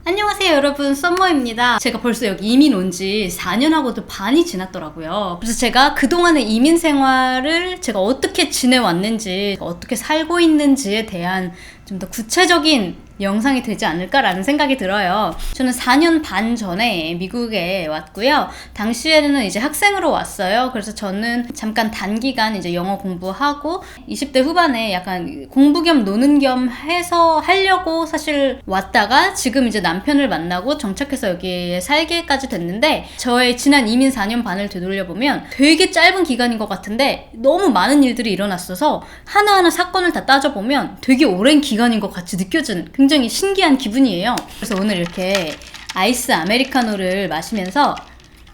안녕하세요 여러분, 썸머입니다. 제가 벌써 여기 이민 온 지 4년하고도 반이 지났더라고요. 그래서 제가 그동안의 이민 생활을 제가 어떻게 지내왔는지, 어떻게 살고 있는지에 대한 좀 더 구체적인 영상이 되지 않을까라는 생각이 들어요. 저는 4년 반 전에 미국에 왔고요. 당시에는 이제 학생으로 왔어요. 그래서 저는 잠깐 단기간 이제 영어 공부하고 20대 후반에 약간 공부 겸 노는 겸 해서 하려고 사실 왔다가 지금 이제 남편을 만나고 정착해서 여기에 살게까지 됐는데, 저의 지난 이민 4년 반을 되돌려보면 되게 짧은 기간인 것 같은데 너무 많은 일들이 일어났어서 하나하나 사건을 다 따져보면 되게 오랜 기간인 것 같이 느껴지는 굉장히 신기한 기분이에요. 그래서 오늘 이렇게 아이스 아메리카노를 마시면서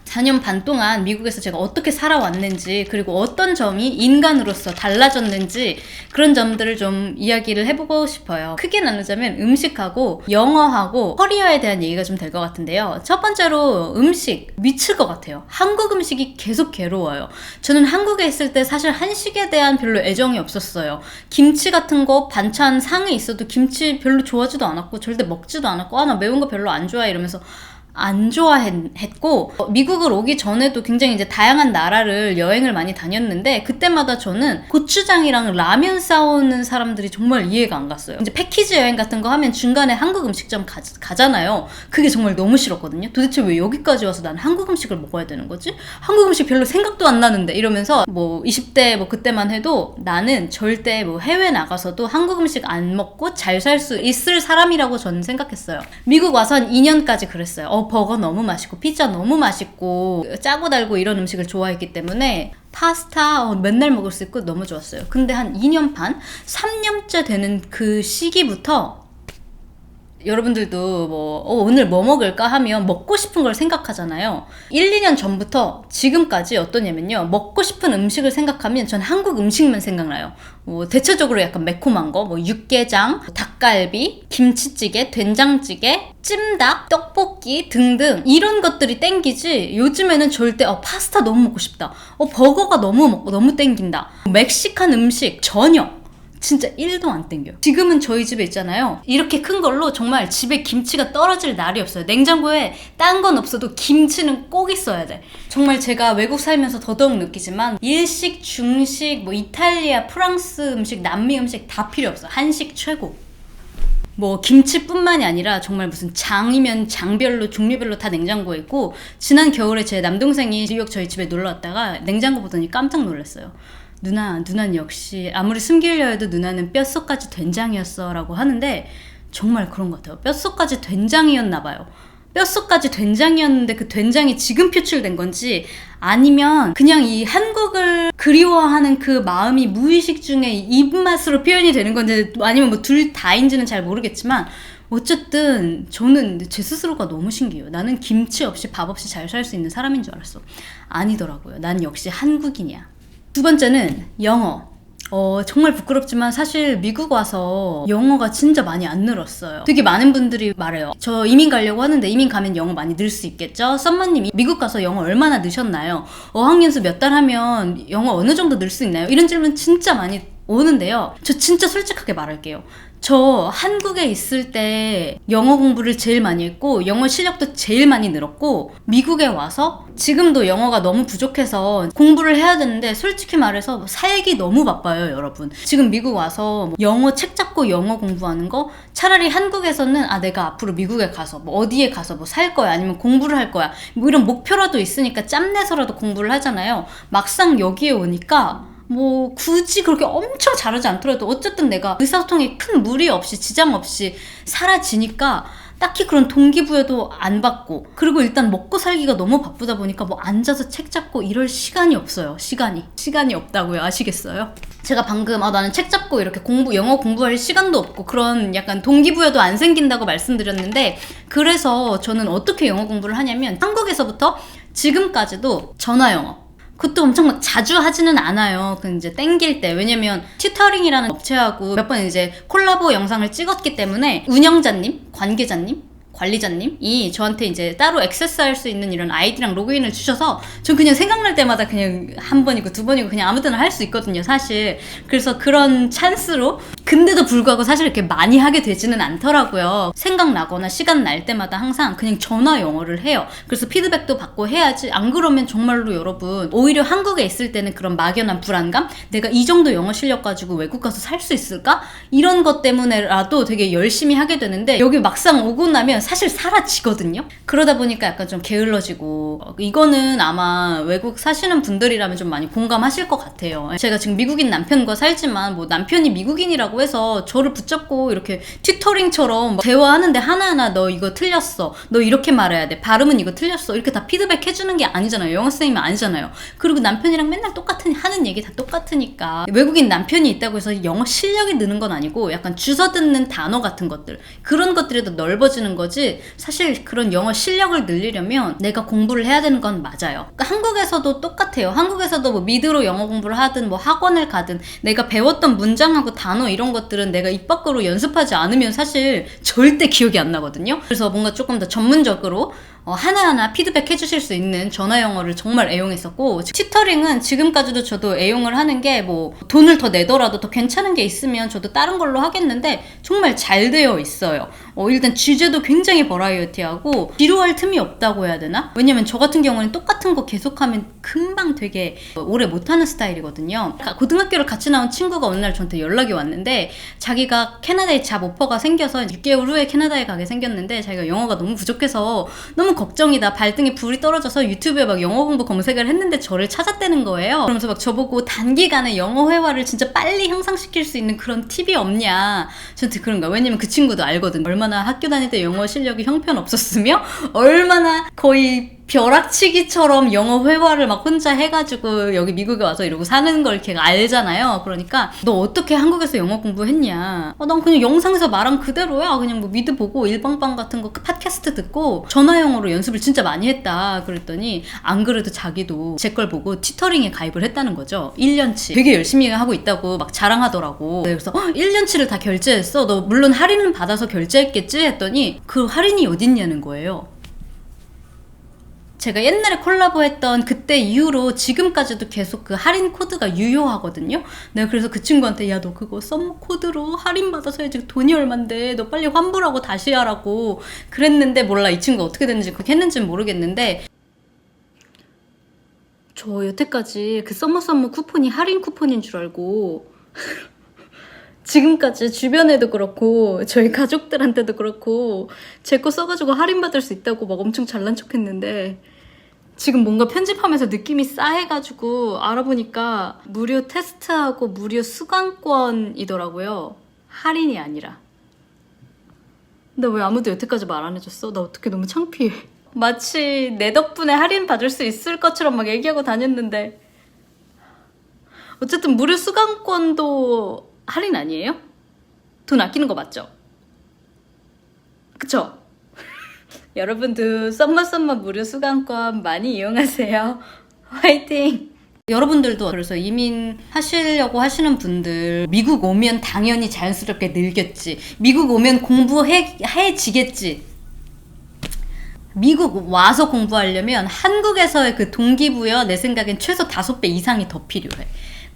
4년 반 동안 미국에서 제가 어떻게 살아왔는지, 그리고 어떤 점이 인간으로서 달라졌는지, 그런 점들을 좀 이야기를 해보고 싶어요. 크게 나누자면 음식하고 영어하고 커리어에 대한 얘기가 좀 될 것 같은데요. 첫 번째로 음식, 미칠 것 같아요. 한국 음식이 계속 괴로워요. 저는 한국에 있을 때 사실 한식에 대한 별로 애정이 없었어요. 김치 같은 거 반찬 상에 있어도 김치 별로 좋아하지도 않았고 절대 먹지도 않았고, 나 매운 거 별로 안 좋아해 이러면서 안 좋아했고, 미국을 오기 전에도 굉장히 이제 다양한 나라를 여행을 많이 다녔는데 그때마다 저는 고추장이랑 라면 싸우는 사람들이 정말 이해가 안 갔어요. 이제 패키지 여행 같은 거 하면 중간에 한국 음식점 가잖아요. 그게 정말 너무 싫었거든요. 도대체 왜 여기까지 와서 난 한국 음식을 먹어야 되는 거지? 한국 음식 별로 생각도 안 나는데 이러면서 20대 그때만 해도 나는 절대 해외 나가서도 한국 음식 안 먹고 잘 살 수 있을 사람이라고 저는 생각했어요. 미국 와서 한 2년까지 그랬어요. 버거 너무 맛있고 피자 너무 맛있고 짜고 달고 이런 음식을 좋아했기 때문에 파스타 맨날 먹을 수 있고 너무 좋았어요. 근데 한 2년 반? 3년째 되는 그 시기부터 여러분들도 오늘 뭐 먹을까 하면 먹고 싶은 걸 생각하잖아요. 1, 2년 전부터 지금까지 어떠냐면요, 먹고 싶은 음식을 생각하면 전 한국 음식만 생각나요. 대체적으로 약간 매콤한 거, 육개장, 닭갈비, 김치찌개, 된장찌개, 찜닭, 떡볶이 등등 이런 것들이 땡기지, 요즘에는 절대 파스타 너무 먹고 싶다, 버거가 너무 땡긴다, 멕시칸 음식 전혀 진짜 1도 안 땡겨요. 지금은 저희 집에 있잖아요, 이렇게 큰 걸로 정말 집에 김치가 떨어질 날이 없어요. 냉장고에 딴 건 없어도 김치는 꼭 있어야 돼. 정말 제가 외국 살면서 더더욱 느끼지만 일식, 중식, 이탈리아, 프랑스 음식, 남미 음식 다 필요 없어. 한식 최고. 김치뿐만이 아니라 정말 무슨 장이면 장별로 종류별로 다 냉장고에 있고, 지난 겨울에 제 남동생이 뉴욕 저희 집에 놀러 왔다가 냉장고 보더니 깜짝 놀랐어요. 누나는 역시 아무리 숨기려 해도 누나는 뼛속까지 된장이었어 라고 하는데, 정말 그런 것 같아요. 뼛속까지 된장이었나 봐요. 뼛속까지 된장이었는데 그 된장이 지금 표출된 건지, 아니면 그냥 이 한국을 그리워하는 그 마음이 무의식 중에 입맛으로 표현이 되는 건지, 아니면 둘 다인지는 잘 모르겠지만 어쨌든 저는 제 스스로가 너무 신기해요. 나는 김치 없이 밥 없이 잘 살 수 있는 사람인 줄 알았어. 아니더라고요. 난 역시 한국인이야. 두 번째는 영어. 정말 부끄럽지만 사실 미국 와서 영어가 진짜 많이 안 늘었어요. 되게 많은 분들이 말해요. 저 이민 가려고 하는데 이민 가면 영어 많이 늘 수 있겠죠? 썸머님이 미국 가서 영어 얼마나 느셨나요? 어학연수 몇 달 하면 영어 어느 정도 늘 수 있나요? 이런 질문 진짜 많이 오는데요. 저 진짜 솔직하게 말할게요. 저 한국에 있을 때 영어 공부를 제일 많이 했고 영어 실력도 제일 많이 늘었고, 미국에 와서 지금도 영어가 너무 부족해서 공부를 해야 되는데 솔직히 말해서 살기 너무 바빠요 여러분. 지금 미국 와서 영어 책 잡고 영어 공부하는 거, 차라리 한국에서는 내가 앞으로 미국에 가서 어디에 가서 살 거야, 아니면 공부를 할 거야, 이런 목표라도 있으니까 짬내서라도 공부를 하잖아요. 막상 여기에 오니까 굳이 그렇게 엄청 잘하지 않더라도 어쨌든 내가 의사소통에 큰 무리 없이 지장 없이 사라지니까 딱히 그런 동기부여도 안 받고, 그리고 일단 먹고 살기가 너무 바쁘다 보니까 앉아서 책 잡고 이럴 시간이 없어요. 시간이 없다고요. 아시겠어요? 제가 방금 나는 책 잡고 이렇게 영어 공부할 시간도 없고 그런 약간 동기부여도 안 생긴다고 말씀드렸는데, 그래서 저는 어떻게 영어 공부를 하냐면 한국에서부터 지금까지도 전화 영어, 그것도 엄청 자주 하지는 않아요. 그 이제 땡길 때. 왜냐면 튜터링이라는 업체하고 몇 번 이제 콜라보 영상을 찍었기 때문에 운영자님, 관계자님, 관리자님이 저한테 이제 따로 액세스할 수 있는 이런 아이디랑 로그인을 주셔서 전 그냥 생각날 때마다 그냥 한 번이고 두 번이고 그냥 아무 때나 할 수 있거든요, 사실. 그래서 그런 찬스로, 근데도 불구하고 사실 이렇게 많이 하게 되지는 않더라고요. 생각나거나 시간 날 때마다 항상 그냥 전화 영어를 해요. 그래서 피드백도 받고 해야지. 안 그러면 정말로 여러분, 오히려 한국에 있을 때는 그런 막연한 불안감? 내가 이 정도 영어 실력 가지고 외국 가서 살 수 있을까? 이런 것 때문에라도 되게 열심히 하게 되는데, 여기 막상 오고 나면 사실 사라지거든요. 그러다 보니까 약간 좀 게을러지고, 이거는 아마 외국 사시는 분들이라면 좀 많이 공감하실 것 같아요. 제가 지금 미국인 남편과 살지만 뭐 남편이 미국인이라고 해서 저를 붙잡고 이렇게 튜터링처럼 대화하는데 하나하나 너 이거 틀렸어, 너 이렇게 말해야 돼, 발음은 이거 틀렸어, 이렇게 다 피드백 해주는 게 아니잖아요. 영어 선생님이 아니잖아요. 그리고 남편이랑 맨날 똑같은 하는 얘기 다 똑같으니까. 외국인 남편이 있다고 해서 영어 실력이 느는 건 아니고 약간 주워 듣는 단어 같은 것들, 그런 것들이 더 넓어지는 거지. 사실 그런 영어 실력을 늘리려면 내가 공부를 해야 되는 건 맞아요. 그러니까 한국에서도 똑같아요. 한국에서도 뭐 미드로 영어 공부를 하든 뭐 학원을 가든 내가 배웠던 문장하고 단어 이런 것들은 내가 입 밖으로 연습하지 않으면 사실 절대 기억이 안 나거든요. 그래서 뭔가 조금 더 전문적으로 하나하나 피드백 해주실 수 있는 전화 영어를 정말 애용했었고, 튜터링은 지금까지도 저도 애용을 하는 게, 뭐 돈을 더 내더라도 더 괜찮은 게 있으면 저도 다른 걸로 하겠는데 정말 잘 되어 있어요. 일단 주제도 굉장히 버라이어티하고 지루할 틈이 없다고 해야 되나? 왜냐면 저 같은 경우는 똑같은 거 계속하면 금방 되게 오래 못하는 스타일이거든요. 고등학교를 같이 나온 친구가 어느 날 저한테 연락이 왔는데, 자기가 캐나다에 잡 오퍼가 생겨서 6개월 후에 캐나다에 가게 생겼는데 자기가 영어가 너무 부족해서 너무 걱정이다, 발등에 불이 떨어져서 유튜브에 막 영어 공부 검색을 했는데 저를 찾았다는 거예요. 그러면서 막 저보고 단기간에 영어 회화를 진짜 빨리 향상시킬 수 있는 그런 팁이 없냐, 저한테 그런 거야. 왜냐면 그 친구도 알거든, 얼마나 학교 다닐 때 영어 실력이 형편없었으며 얼마나 거의 벼락치기처럼 영어 회화를 막 혼자 해가지고 여기 미국에 와서 이러고 사는 걸 걔가 알잖아요. 그러니까 너 어떻게 한국에서 영어 공부했냐? 난 그냥 영상에서 말한 그대로야. 그냥 뭐 미드 보고 일방방 같은 거 팟캐스트 듣고 전화 영어로 연습을 진짜 많이 했다. 그랬더니 안 그래도 자기도 제 걸 보고 튜터링에 가입을 했다는 거죠. 1년치. 되게 열심히 하고 있다고 막 자랑하더라고. 그래서 1년치를 다 결제했어. 너 물론 할인은 받아서 결제했겠지? 했더니 그 할인이 어딨냐는 거예요. 제가 옛날에 콜라보했던 그때 이후로 지금까지도 계속 그 할인 코드가 유효하거든요. 내가 그래서 그 친구한테 야, 너 그거 썸머 코드로 할인 받아서 해야지, 돈이 얼만데, 너 빨리 환불하고 다시 하라고 그랬는데, 몰라 이 친구 어떻게 됐는지 그렇게 했는지는 모르겠는데, 저 여태까지 그 썸머 쿠폰이 할인 쿠폰인 줄 알고 지금까지 주변에도 그렇고 저희 가족들한테도 그렇고 제 거 써가지고 할인받을 수 있다고 막 엄청 잘난 척했는데, 지금 뭔가 편집하면서 느낌이 싸해가지고 알아보니까 무료 테스트하고 무료 수강권이더라고요. 할인이 아니라. 근데 왜 아무도 여태까지 말 안 해줬어? 나 어떻게 너무 창피해. 마치 내 덕분에 할인 받을 수 있을 것처럼 막 얘기하고 다녔는데, 어쨌든 무료 수강권도 할인 아니에요? 돈 아끼는 거 맞죠? 그쵸? 여러분도 썸머 무료 수강권 많이 이용하세요. 화이팅! 여러분들도 그래서 이민하시려고 하시는 분들, 미국 오면 당연히 자연스럽게 늘겠지, 미국 오면 공부해지겠지. 미국 와서 공부하려면 한국에서의 그 동기부여 내 생각엔 최소 5배 이상이 더 필요해.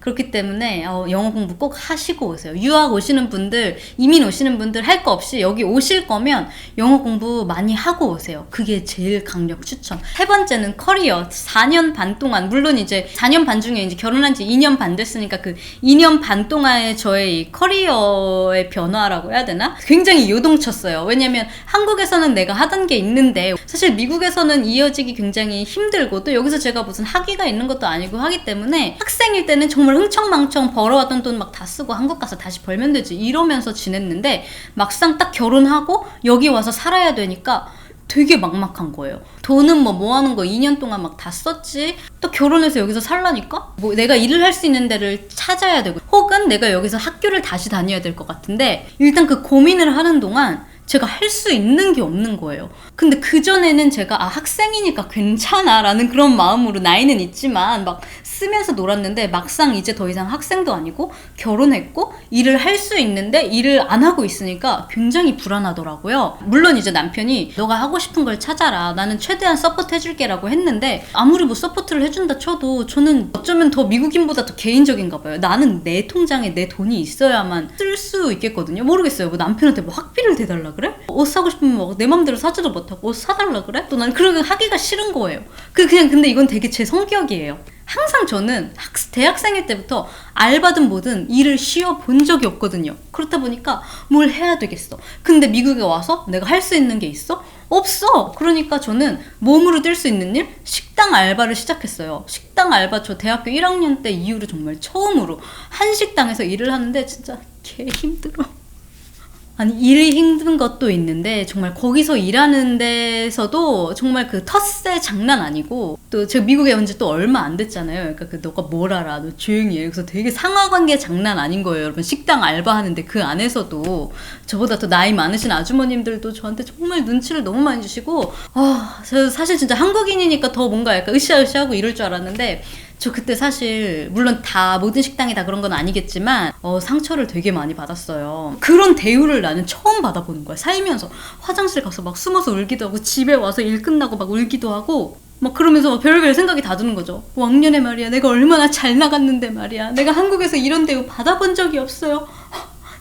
그렇기 때문에 영어 공부 꼭 하시고 오세요. 유학 오시는 분들, 이민 오시는 분들 할 거 없이 여기 오실 거면 영어 공부 많이 하고 오세요. 그게 제일 강력 추천. 세 번째는 커리어. 4년 반 동안, 물론 이제 4년 반 중에 이제 결혼한 지 2년 반 됐으니까 그 2년 반 동안의 저의 이 커리어의 변화라고 해야 되나? 굉장히 요동쳤어요. 왜냐면 한국에서는 내가 하던 게 있는데 사실 미국에서는 이어지기 굉장히 힘들고, 또 여기서 제가 무슨 학위가 있는 것도 아니고 하기 때문에 학생일 때는 정말 흥청망청 벌어왔던 돈 막 다 쓰고 한국 가서 다시 벌면 되지 이러면서 지냈는데, 막상 딱 결혼하고 여기 와서 살아야 되니까 되게 막막한 거예요. 돈은 뭐 모아놓은 거 2년 동안 막 다 썼지, 또 결혼해서 여기서 살라니까 뭐 내가 일을 할 수 있는 데를 찾아야 되고, 혹은 내가 여기서 학교를 다시 다녀야 될 것 같은데, 일단 그 고민을 하는 동안 제가 할 수 있는 게 없는 거예요. 근데 그전에는 제가 학생이니까 괜찮아 라는 그런 마음으로 나이는 있지만 막 쓰면서 놀았는데 막상 이제 더 이상 학생도 아니고 결혼했고 일을 할 수 있는데 일을 안 하고 있으니까 굉장히 불안하더라고요. 물론 이제 남편이 너가 하고 싶은 걸 찾아라, 나는 최대한 서포트 해줄게 라고 했는데 아무리 뭐 서포트를 해준다 쳐도 저는 어쩌면 더 미국인보다 더 개인적인가 봐요. 나는 내 통장에 내 돈이 있어야만 쓸 수 있겠거든요. 모르겠어요. 뭐 남편한테 뭐 학비를 대달라 그래? 옷 사고 싶으면 뭐 내 맘대로 사지도 못하고 옷 사달라 그래? 또 난 그렇게 하기가 싫은 거예요. 그냥 근데 이건 되게 제 성격이에요. 항상 저는 대학생일 때부터 알바든 뭐든 일을 쉬어본 적이 없거든요. 그렇다 보니까 뭘 해야 되겠어. 근데 미국에 와서 내가 할 수 있는 게 있어? 없어. 그러니까 저는 몸으로 뛸 수 있는 일? 식당 알바를 시작했어요. 식당 알바 저 대학교 1학년 때 이후로 정말 처음으로 한식당에서 일을 하는데 진짜 개 힘들어. 아니 일이 힘든 것도 있는데 정말 거기서 일하는 데서도 정말 그 텃세 장난 아니고, 또 제가 미국에 온 지 또 얼마 안 됐잖아요. 그러니까 너가 뭘 알아, 너 조용히 해. 그래서 되게 상하관계 장난 아닌 거예요. 여러분 식당 알바하는데 그 안에서도 저보다 더 나이 많으신 아주머님들도 저한테 정말 눈치를 너무 많이 주시고, 저 사실 진짜 한국인이니까 더 뭔가 약간 으쌰으쌰하고 이럴 줄 알았는데 저 그때 사실 물론 다 모든 식당이 다 그런 건 아니겠지만 상처를 되게 많이 받았어요. 그런 대우를 나는 처음 받아보는 거야. 살면서 화장실 가서 막 숨어서 울기도 하고 집에 와서 일 끝나고 막 울기도 하고 막 그러면서 막 별별 생각이 다 드는 거죠. 왕년에 말이야 내가 얼마나 잘 나갔는데 말이야 내가 한국에서 이런 대우 받아본 적이 없어요.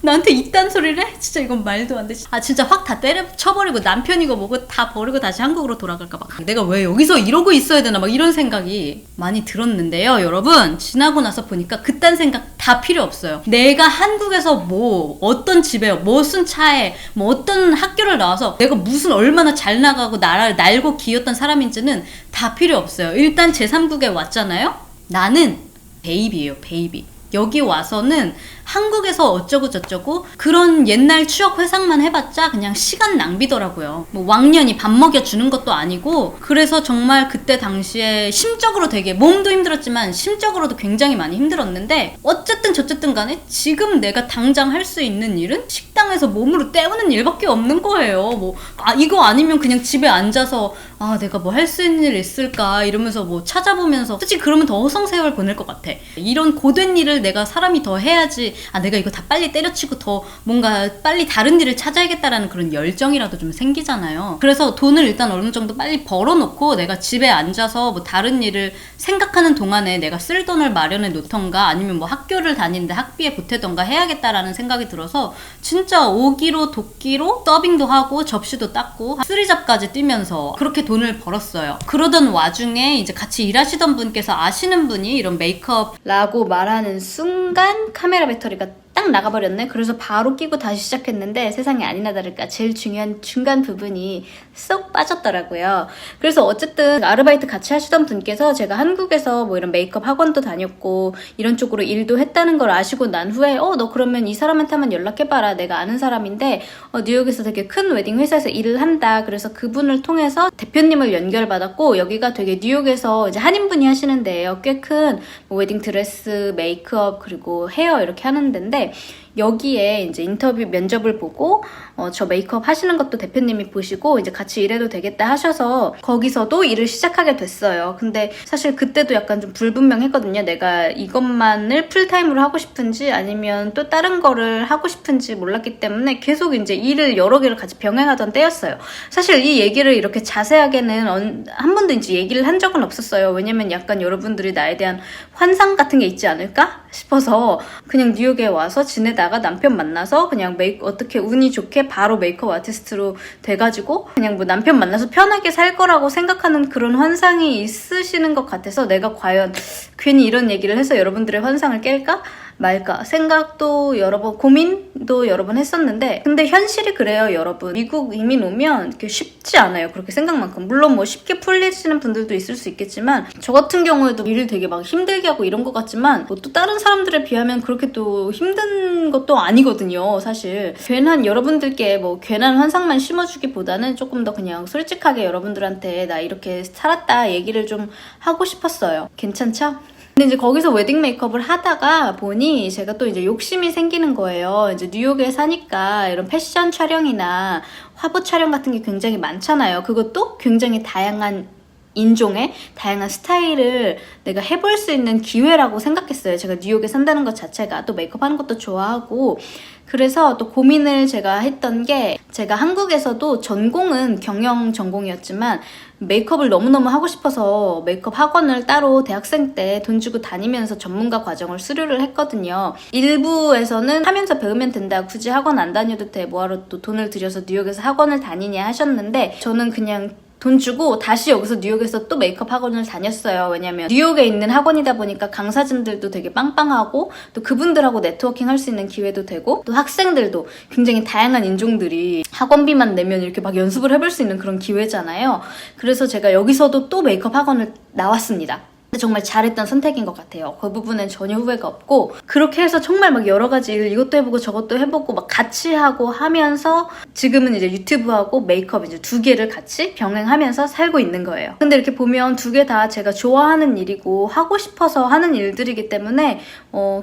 나한테 이딴 소리를 해? 진짜 이건 말도 안 돼. 진짜 확 다 때려쳐버리고 남편이고 뭐고 다 버리고 다시 한국으로 돌아갈까 봐. 내가 왜 여기서 이러고 있어야 되나 막 이런 생각이 많이 들었는데요. 여러분 지나고 나서 보니까 그딴 생각 다 필요 없어요. 내가 한국에서 뭐 어떤 집에 무슨 차에 뭐 어떤 학교를 나와서 내가 무슨 얼마나 잘 나가고 나라를 날고 기었던 사람인지는 다 필요 없어요. 일단 제3국에 왔잖아요. 나는 베이비예요. 베이비. 여기 와서는 한국에서 어쩌고 저쩌고 그런 옛날 추억 회상만 해봤자 그냥 시간 낭비더라고요. 뭐 왕년이 밥 먹여주는 것도 아니고, 그래서 정말 그때 당시에 심적으로 되게 몸도 힘들었지만 심적으로도 굉장히 많이 힘들었는데 어쨌든 저쨌든 간에 지금 내가 당장 할 수 있는 일은 식당에서 몸으로 때우는 일밖에 없는 거예요. 뭐 이거 아니면 그냥 집에 앉아서 내가 뭐 할 수 있는 일 있을까 이러면서 뭐 찾아보면서, 솔직히 그러면 더 허송세월 보낼 것 같아. 이런 고된 일을 내가 사람이 더 해야지, 내가 이거 다 빨리 때려치고 더 뭔가 빨리 다른 일을 찾아야겠다라는 그런 열정이라도 좀 생기잖아요. 그래서 돈을 일단 어느 정도 빨리 벌어놓고 내가 집에 앉아서 뭐 다른 일을 생각하는 동안에 내가 쓸 돈을 마련해 놓던가 아니면 뭐 학교를 다니는데 학비에 보태던가 해야겠다라는 생각이 들어서 진짜 오기로 도끼로 서빙도 하고 접시도 닦고 쓰리잡까지 뛰면서 그렇게 돈을 벌었어요. 그러던 와중에 이제 같이 일하시던 분께서 아시는 분이 이런 메이크업라고 말하는 순간 카메라 배터리가 딱 나가버렸네. 그래서 바로 끼고 다시 시작했는데 세상에 아니나 다를까 제일 중요한 중간 부분이 쏙 빠졌더라고요. 그래서 어쨌든 아르바이트 같이 하시던 분께서 제가 한국에서 뭐 이런 메이크업 학원도 다녔고 이런 쪽으로 일도 했다는 걸 아시고 난 후에 너 그러면 이 사람한테 한번 연락해봐라. 내가 아는 사람인데 뉴욕에서 되게 큰 웨딩 회사에서 일을 한다. 그래서 그분을 통해서 대표님을 연결받았고, 여기가 되게 뉴욕에서 이제 한인분이 하시는 데예요. 꽤 큰 뭐 웨딩 드레스, 메이크업 그리고 헤어 이렇게 하는 데인데, 여기에 이제 인터뷰 면접을 보고 저 메이크업 하시는 것도 대표님이 보시고 이제 같이 일해도 되겠다 하셔서 거기서도 일을 시작하게 됐어요. 근데 사실 그때도 약간 좀 불분명했거든요. 내가 이것만을 풀타임으로 하고 싶은지 아니면 또 다른 거를 하고 싶은지 몰랐기 때문에 계속 이제 일을 여러 개를 같이 병행하던 때였어요. 사실 이 얘기를 이렇게 자세하게는 한 번도 이제 얘기를 한 적은 없었어요. 왜냐면 약간 여러분들이 나에 대한 환상 같은 게 있지 않을까 싶어서 그냥 뉴욕에 와서 지내다가 남편 만나서 그냥 어떻게 운이 좋게 바로 메이크업 아티스트로 돼가지고 그냥 뭐 남편 만나서 편하게 살 거라고 생각하는 그런 환상이 있으시는 것 같아서 내가 과연 괜히 이런 얘기를 해서 여러분들의 환상을 깰까 말까 생각도 여러 번, 고민도 여러 번 했었는데, 근데 현실이 그래요. 여러분 미국 이민 오면 이렇게 쉽지 않아요. 그렇게 생각만큼. 물론 뭐 쉽게 풀리시는 분들도 있을 수 있겠지만 저 같은 경우에도 일을 되게 막 힘들게 하고 이런 것 같지만 뭐 또 다른 사람들에 비하면 그렇게 또 힘든 것도 아니거든요. 사실 괜한 여러분들께 뭐 괜한 환상만 심어주기보다는 조금 더 그냥 솔직하게 여러분들한테 나 이렇게 살았다 얘기를 좀 하고 싶었어요. 괜찮죠? 근데 이제 거기서 웨딩 메이크업을 하다가 보니 제가 또 이제 욕심이 생기는 거예요. 이제 뉴욕에 사니까 이런 패션 촬영이나 화보 촬영 같은 게 굉장히 많잖아요. 그것도 굉장히 다양한 인종의 다양한 스타일을 내가 해볼 수 있는 기회라고 생각했어요. 제가 뉴욕에 산다는 것 자체가, 또 메이크업 하는 것도 좋아하고, 그래서 또 고민을 제가 했던 게, 제가 한국에서도 전공은 경영 전공이었지만 메이크업을 너무너무 하고 싶어서 메이크업 학원을 따로 대학생 때 돈 주고 다니면서 전문가 과정을 수료를 했거든요. 일부에서는 하면서 배우면 된다, 굳이 학원 안 다녀도 돼, 뭐하러 또 돈을 들여서 뉴욕에서 학원을 다니냐 하셨는데, 저는 그냥 돈 주고 다시 여기서 뉴욕에서 또 메이크업 학원을 다녔어요. 왜냐면 뉴욕에 있는 학원이다 보니까 강사진들도 되게 빵빵하고, 또 그분들하고 네트워킹 할 수 있는 기회도 되고, 또 학생들도 굉장히 다양한 인종들이 학원비만 내면 이렇게 막 연습을 해볼 수 있는 그런 기회잖아요. 그래서 제가 여기서도 또 메이크업 학원을 나왔습니다. 정말 잘했던 선택인 것 같아요. 그 부분엔 전혀 후회가 없고, 그렇게 해서 정말 막 여러 가지 일, 이것도 해보고 저것도 해보고 막 같이 하고 하면서 지금은 이제 유튜브하고 메이크업 이제 두 개를 같이 병행하면서 살고 있는 거예요. 근데 이렇게 보면 두 개 다 제가 좋아하는 일이고 하고 싶어서 하는 일들이기 때문에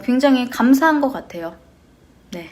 굉장히 감사한 것 같아요. 네.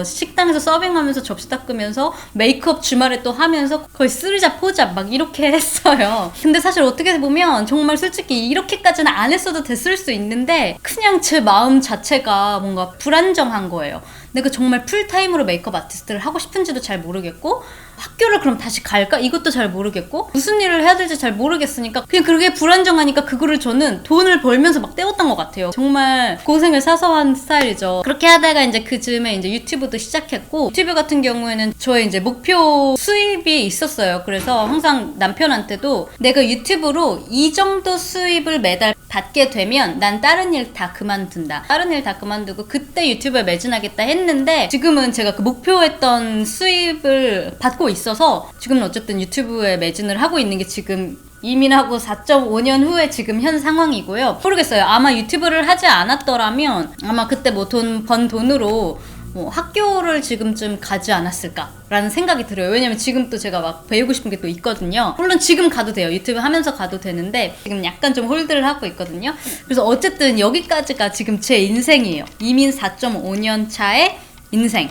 식당에서 서빙하면서 접시 닦으면서 메이크업 주말에 또 하면서 거의 쓰리잡 포잡 막 이렇게 했어요. 근데 사실 어떻게 보면 정말 솔직히 이렇게까지는 안 했어도 됐을 수 있는데, 그냥 제 마음 자체가 뭔가 불안정한 거예요. 내가 정말 풀타임으로 메이크업 아티스트를 하고 싶은지도 잘 모르겠고, 학교를 그럼 다시 갈까? 이것도 잘 모르겠고, 무슨 일을 해야 될지 잘 모르겠으니까 그냥 그게 불안정하니까 그거를 저는 돈을 벌면서 막 때웠던 것 같아요. 정말 고생을 사서 한 스타일이죠. 그렇게 하다가 이제 그 즈음에 이제 유튜브도 시작했고, 유튜브 같은 경우에는 저의 이제 목표 수입이 있었어요. 그래서 항상 남편한테도 내가 유튜브로 이 정도 수입을 매달 받게 되면 난 다른 일 다 그만둔다. 다른 일 다 그만두고 그때 유튜브에 매진하겠다 했는데, 지금은 제가 그 목표했던 수입을 받고 있어서 지금은 어쨌든 유튜브에 매진을 하고 있는 게 지금 이민하고 4.5년 후에 지금 현 상황이고요. 모르겠어요. 아마 유튜브를 하지 않았더라면 아마 그때 뭐 번 돈으로 학교를 지금쯤 가지 않았을까라는 생각이 들어요. 왜냐면 지금 또 제가 막 배우고 싶은 게 또 있거든요. 물론 지금 가도 돼요. 유튜브 하면서 가도 되는데 지금 약간 좀 홀드를 하고 있거든요. 그래서 어쨌든 여기까지가 지금 제 인생이에요. 이민 4.5년 차의 인생.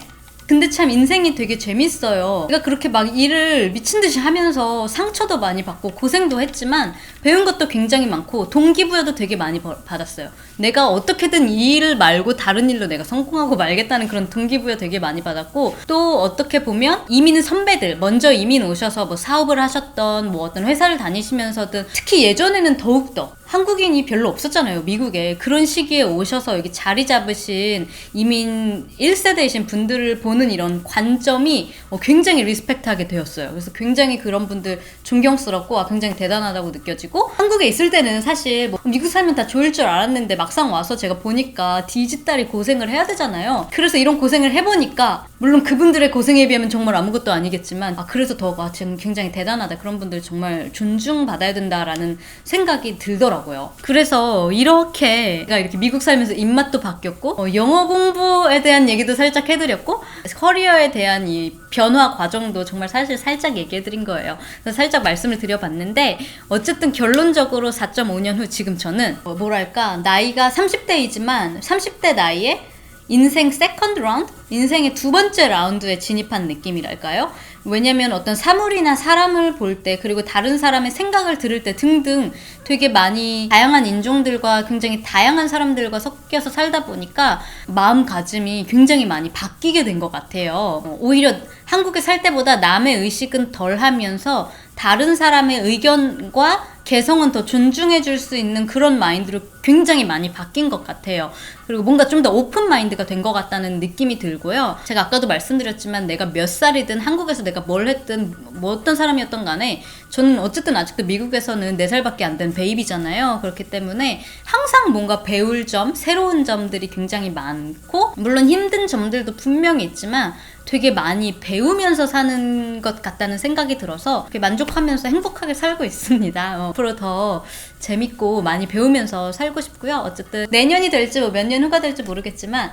근데 참 인생이 되게 재밌어요. 내가 그렇게 막 일을 미친 듯이 하면서 상처도 많이 받고 고생도 했지만 배운 것도 굉장히 많고 동기부여도 되게 많이 받았어요. 내가 어떻게든 이 일 말고 다른 일로 내가 성공하고 말겠다는 그런 동기부여 되게 많이 받았고, 또 어떻게 보면 이민 선배들, 먼저 이민 오셔서 뭐 사업을 하셨던 뭐 어떤 회사를 다니시면서든, 특히 예전에는 더욱더 한국인이 별로 없었잖아요, 미국에. 그런 시기에 오셔서 여기 자리 잡으신 이민 1세대이신 분들을 보는 이런 관점이 굉장히 리스펙트하게 되었어요. 그래서 굉장히 그런 분들 존경스럽고 굉장히 대단하다고 느껴지고, 한국에 있을 때는 사실 뭐 미국 살면 다 좋을 줄 알았는데 막상 와서 제가 보니까 뒤집다리 고생을 해야 되잖아요. 그래서 이런 고생을 해보니까, 물론 그분들의 고생에 비하면 정말 아무것도 아니겠지만, 그래서 더 지금 굉장히 대단하다, 그런 분들 정말 존중받아야 된다라는 생각이 들더라고요. 그래서 이렇게 제가 이렇게 미국 살면서 입맛도 바뀌었고, 영어 공부에 대한 얘기도 살짝 해드렸고, 커리어에 대한 이 변화 과정도 정말 사실 살짝 얘기해드린 거예요. 그래서 살짝 말씀을 드려봤는데, 어쨌든 결론적으로 4.5년 후 지금 저는 뭐랄까, 나이가 30대이지만 30대 나이에 인생 세컨드 라운드? 인생의 두 번째 라운드에 진입한 느낌이랄까요? 왜냐면 어떤 사물이나 사람을 볼 때, 그리고 다른 사람의 생각을 들을 때 등등 되게 많이 다양한 인종들과 굉장히 다양한 사람들과 섞여서 살다 보니까 마음가짐이 굉장히 많이 바뀌게 된 것 같아요. 오히려 한국에 살 때보다 남의 의식은 덜 하면서 다른 사람의 의견과 개성은 더 존중해 줄 수 있는 그런 마인드로 굉장히 많이 바뀐 것 같아요. 그리고 뭔가 좀 더 오픈 마인드가 된 것 같다는 느낌이 들고요. 제가 아까도 말씀드렸지만 내가 몇 살이든 한국에서 내가 뭘 했든 뭐 어떤 사람이었던 간에 저는 어쨌든 아직도 미국에서는 4살밖에 안 된 베이비잖아요. 그렇기 때문에 항상 뭔가 배울 점, 새로운 점들이 굉장히 많고, 물론 힘든 점들도 분명히 있지만 되게 많이 배우면서 사는 것 같다는 생각이 들어서 만족하면서 행복하게 살고 있습니다. 앞으로 더 재밌고 많이 배우면서 살고 싶고요. 어쨌든 내년이 될지 뭐 몇 년 후가 될지 모르겠지만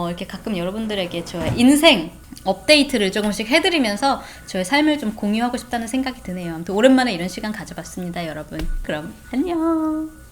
이렇게 가끔 여러분들에게 저의 인생 업데이트를 조금씩 해드리면서 저의 삶을 좀 공유하고 싶다는 생각이 드네요. 아무튼 오랜만에 이런 시간 가져봤습니다, 여러분. 그럼 안녕.